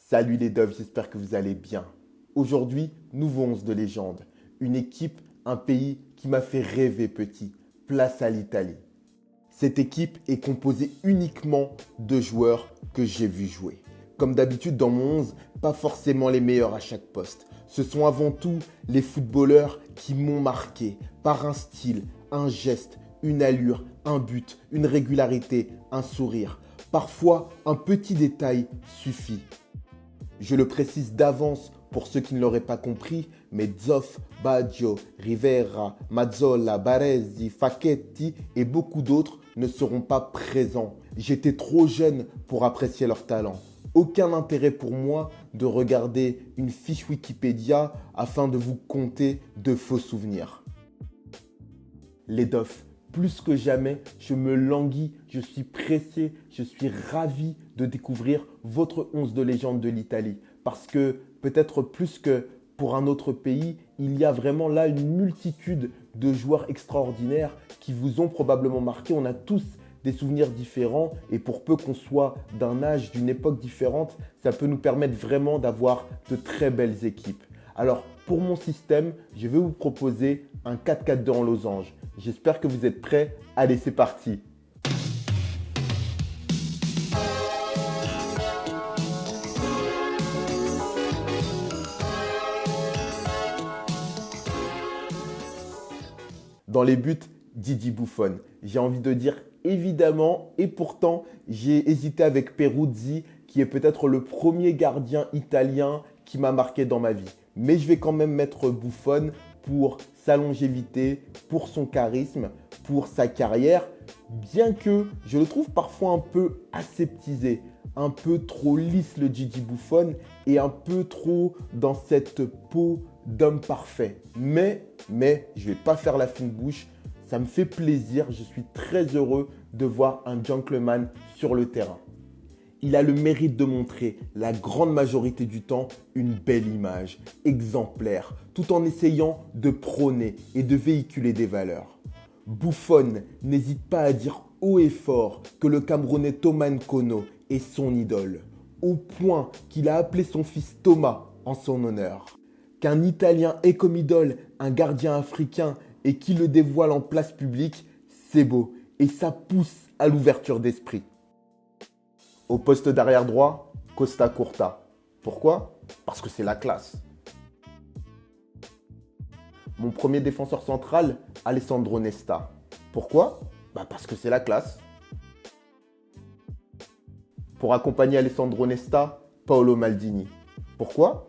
Salut les Doves, j'espère que vous allez bien. Aujourd'hui, nouveau 11 de légende. Une équipe, un pays qui m'a fait rêver petit. Place à l'Italie. Cette équipe est composée uniquement de joueurs que j'ai vus jouer. Comme d'habitude dans mon 11, pas forcément les meilleurs à chaque poste. Ce sont avant tout les footballeurs qui m'ont marqué par un style, un geste, une allure, un but, une régularité, un sourire. Parfois, un petit détail suffit. Je le précise d'avance pour ceux qui ne l'auraient pas compris, mais Zoff, Baggio, Rivera, Mazzola, Baresi, Facchetti et beaucoup d'autres ne seront pas présents. J'étais trop jeune pour apprécier leur talent. Aucun intérêt pour moi de regarder une fiche Wikipédia afin de vous conter de faux souvenirs. Les Doffs, plus que jamais, je me languis, je suis pressé, je suis ravi de découvrir votre 11 de légende de l'Italie. Parce que peut-être plus que pour un autre pays, il y a vraiment là une multitude de joueurs extraordinaires qui vous ont probablement marqué. On a tous des souvenirs différents et pour peu qu'on soit d'un âge, d'une époque différente, ça peut nous permettre vraiment d'avoir de très belles équipes. Alors, pour mon système, je vais vous proposer un 4-4-2 en losange. J'espère que vous êtes prêts. Allez, c'est parti. Dans les buts, Gigi Buffon. J'ai envie de dire évidemment, et pourtant, j'ai hésité avec Peruzzi, qui est peut-être le premier gardien italien qui m'a marqué dans ma vie. Mais je vais quand même mettre Buffon pour sa longévité, pour son charisme, pour sa carrière, bien que je le trouve parfois un peu aseptisé, un peu trop lisse le Gigi Buffon et un peu trop dans cette peau d'homme parfait. Mais je ne vais pas faire la fine bouche, ça me fait plaisir, je suis très heureux de voir un gentleman sur le terrain. Il a le mérite de montrer la grande majorité du temps une belle image, exemplaire, tout en essayant de prôner et de véhiculer des valeurs. Buffon n'hésite pas à dire haut et fort que le Camerounais Thomas Nkono est son idole, au point qu'il a appelé son fils Thomas en son honneur. Qu'un Italien ait comme idole un gardien africain et qu'il le dévoile en place publique, c'est beau et ça pousse à l'ouverture d'esprit. Au poste d'arrière droit, Costa Curta. Pourquoi? Parce que c'est la classe. Mon premier défenseur central, Alessandro Nesta. Pourquoi? Parce que c'est la classe. Pour accompagner Alessandro Nesta, Paolo Maldini. Pourquoi?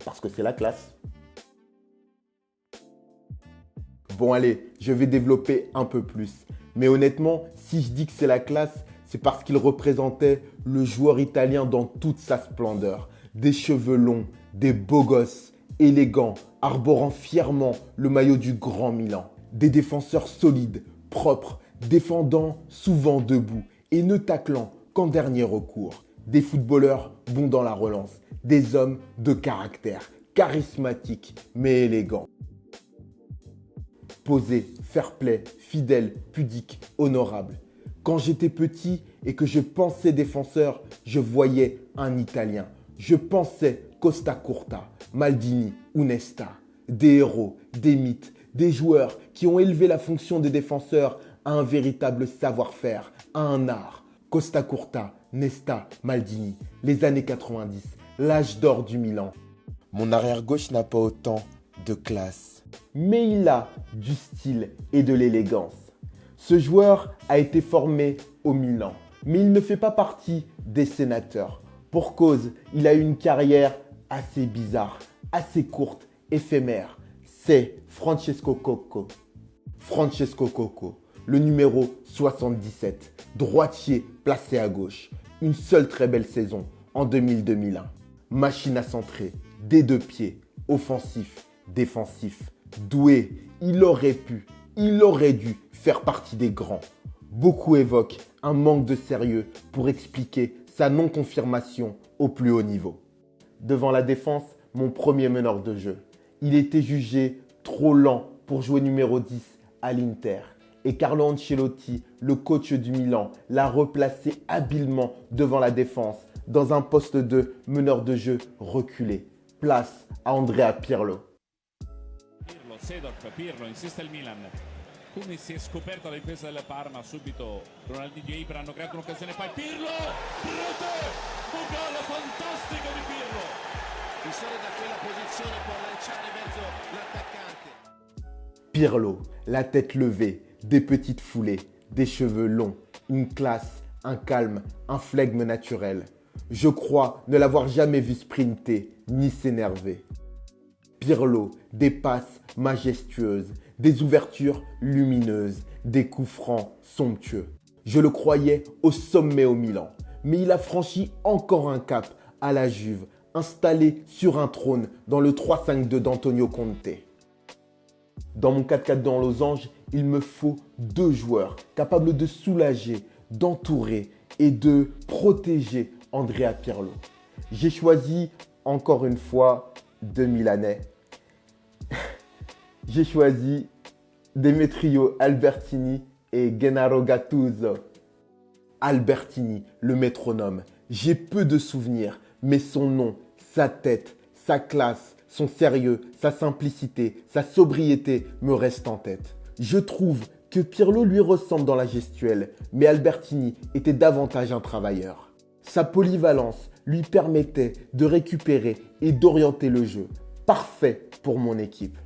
Parce que c'est la classe. Bon allez, je vais développer un peu plus. Mais honnêtement, si je dis que c'est la classe, c'est parce qu'il représentait le joueur italien dans toute sa splendeur. Des cheveux longs, des beaux gosses, élégants, arborant fièrement le maillot du Grand Milan. Des défenseurs solides, propres, défendant souvent debout et ne taclant qu'en dernier recours. Des footballeurs bons dans la relance, des hommes de caractère, charismatiques mais élégants. Posé, fair-play, fidèle, pudique, honorable. Quand j'étais petit et que je pensais défenseur, je voyais un Italien. Je pensais Costa Curta, Maldini ou Nesta. Des héros, des mythes, des joueurs qui ont élevé la fonction de défenseur à un véritable savoir-faire, à un art. Costa Curta, Nesta, Maldini, les années 90, l'âge d'or du Milan. Mon arrière-gauche n'a pas autant de classe, mais il a du style et de l'élégance. Ce joueur a été formé au Milan, mais il ne fait pas partie des sénateurs. Pour cause, il a eu une carrière assez bizarre, assez courte, éphémère. C'est Francesco Coco. Francesco Coco, le numéro 77, droitier placé à gauche. Une seule très belle saison en 2000-2001. Machine à centrer, des deux pieds, offensif, défensif, doué. Il aurait pu, il aurait dû faire partie des grands. Beaucoup évoquent un manque de sérieux pour expliquer sa non-confirmation au plus haut niveau. Devant la défense, mon premier meneur de jeu. Il était jugé trop lent pour jouer numéro 10 à l'Inter. Et Carlo Ancelotti, le coach du Milan, l'a replacé habilement devant la défense dans un poste de meneur de jeu reculé. Place à Andrea Pirlo. Pirlo, Seedorf, Pirlo, insiste il Milan. Quindi si è scoperta la difesa del Parma, subito Ronaldinho e Ibra hanno creato un'occasione, poi Pirlo, rete, un gol fantastico di Pirlo. Di solo da quella posizione può lanciare in mezzo l'attaccante. Pirlo, la tête levée, des petites foulées, des cheveux longs, une classe, un calme, un flegme naturel. Je crois ne l'avoir jamais vu sprinter ni s'énerver. Pirlo, des passes majestueuses, des ouvertures lumineuses, des coups francs somptueux. Je le croyais au sommet au Milan, mais il a franchi encore un cap à la Juve, installé sur un trône dans le 3-5-2 d'Antonio Conte. Dans mon 4-4-2 en losange, il me faut 2 joueurs capables de soulager, d'entourer et de protéger Andrea Pirlo. J'ai choisi encore une fois 2 Milanais. J'ai choisi Demetrio Albertini et Gennaro Gattuso. Albertini, le métronome. J'ai peu de souvenirs, mais son nom, sa tête, sa classe, son sérieux, sa simplicité, sa sobriété me restent en tête. Je trouve que Pirlo lui ressemble dans la gestuelle, mais Albertini était davantage un travailleur. Sa polyvalence lui permettait de récupérer et d'orienter le jeu. Parfait pour mon équipe.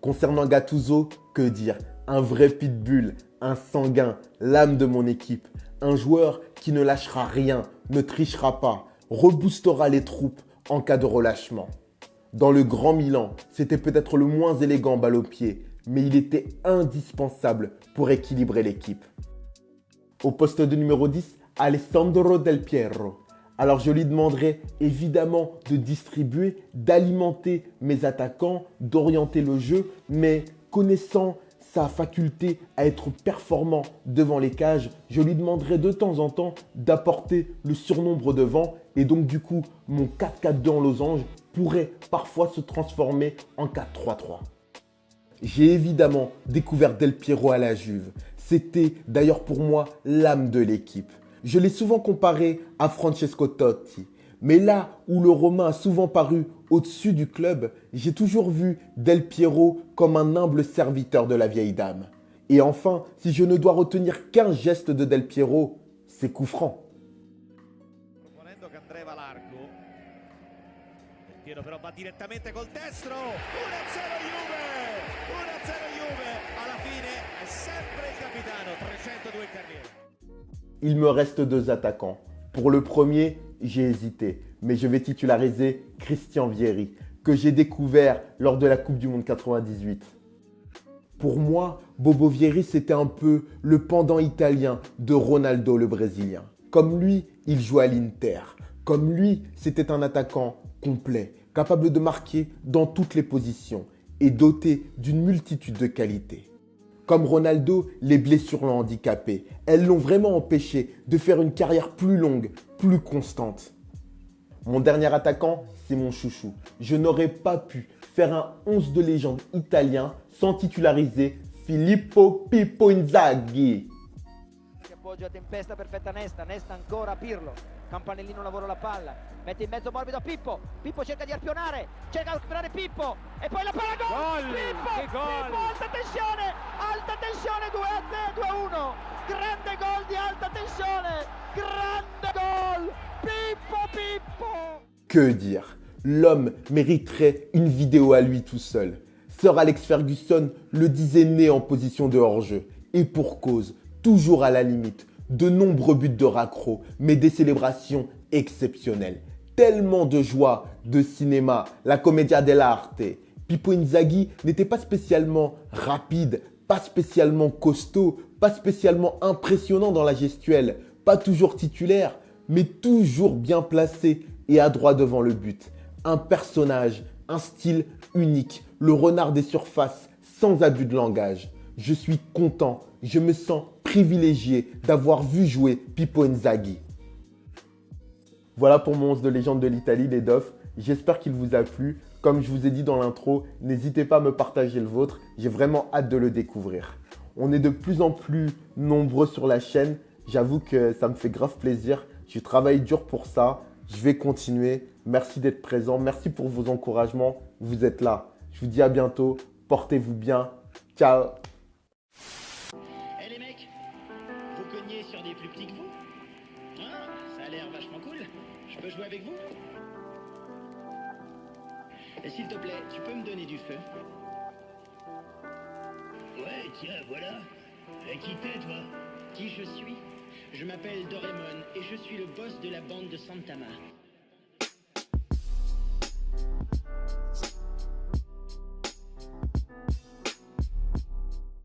Concernant Gattuso, que dire? Un vrai pitbull, un sanguin, l'âme de mon équipe. Un joueur qui ne lâchera rien, ne trichera pas, reboostera les troupes en cas de relâchement. Dans le Grand Milan, c'était peut-être le moins élégant balle au pied, mais il était indispensable pour équilibrer l'équipe. Au poste de numéro 10, Alessandro Del Piero. Alors je lui demanderai évidemment de distribuer, d'alimenter mes attaquants, d'orienter le jeu, mais connaissant sa faculté à être performant devant les cages, je lui demanderai de temps en temps d'apporter le surnombre devant et donc du coup mon 4-4-2 en losange pourrait parfois se transformer en 4-3-3. J'ai évidemment découvert Del Piero à la Juve. C'était d'ailleurs pour moi l'âme de l'équipe. Je l'ai souvent comparé à Francesco Totti. Mais là où le Romain a souvent paru au-dessus du club, j'ai toujours vu Del Piero comme un humble serviteur de la vieille dame. Et enfin, si je ne dois retenir qu'un geste de Del Piero, c'est coup franc. Proponendo che andreva largo. Del Piero però va direttamente col destro. 1-0 Juve! 1-0 Juve! Alla fine è sempre il capitano, 302 in carriera. Il me reste 2 attaquants. Pour le premier, j'ai hésité, mais je vais titulariser Christian Vieri, que j'ai découvert lors de la Coupe du Monde 98. Pour moi, Bobo Vieri, c'était un peu le pendant italien de Ronaldo le Brésilien. Comme lui, il jouait à l'Inter. Comme lui, c'était un attaquant complet, capable de marquer dans toutes les positions et doté d'une multitude de qualités. Comme Ronaldo, les blessures l'ont handicapé. Elles l'ont vraiment empêché de faire une carrière plus longue, plus constante. Mon dernier attaquant, c'est mon chouchou. Je n'aurais pas pu faire un 11 de légende italien sans titulariser Filippo Pippo Inzaghi. Che appoggia a tempesta perfetta Nesta ancora Pirlo, Campanellino lavora la palla, mette in mezzo morbido Pippo cerca di arpionare, cerca di arpionare Pippo e poi la palla gol! Pippo, alta tensione 2-1, grande gol di alta tensione, grande gol, Pippo! Que dire? L'homme mériterait une vidéo à lui tout seul. Sir Alex Ferguson le disait né en position de hors-jeu. Et pour cause, toujours à la limite, de nombreux buts de raccro, mais des célébrations exceptionnelles. Tellement de joie, de cinéma, la commedia dell'arte. Pippo Inzaghi n'était pas spécialement rapide, pas spécialement costaud, pas spécialement impressionnant dans la gestuelle, pas toujours titulaire, mais toujours bien placé et adroit devant le but. Un personnage, un style unique, le renard des surfaces, sans abus de langage. Je suis content, je me sens privilégié d'avoir vu jouer Pippo Inzaghi. Voilà pour mon 11 de légende de l'Italie, les Doffs. J'espère qu'il vous a plu. Comme je vous ai dit dans l'intro, n'hésitez pas à me partager le vôtre. J'ai vraiment hâte de le découvrir. On est de plus en plus nombreux sur la chaîne. J'avoue que ça me fait grave plaisir. Je travaille dur pour ça. Je vais continuer. Merci d'être présent. Merci pour vos encouragements. Vous êtes là. Je vous dis à bientôt. Portez-vous bien. Ciao. Eh les mecs, vous cognez sur des plus petits que vous? Ah, ça a l'air vachement cool. Je peux jouer avec vous? Et s'il te plaît, tu peux me donner du feu? Ouais, tiens, voilà. Qui t'es, toi? Qui je suis? Je m'appelle Doraemon et je suis le boss de la bande de Santama.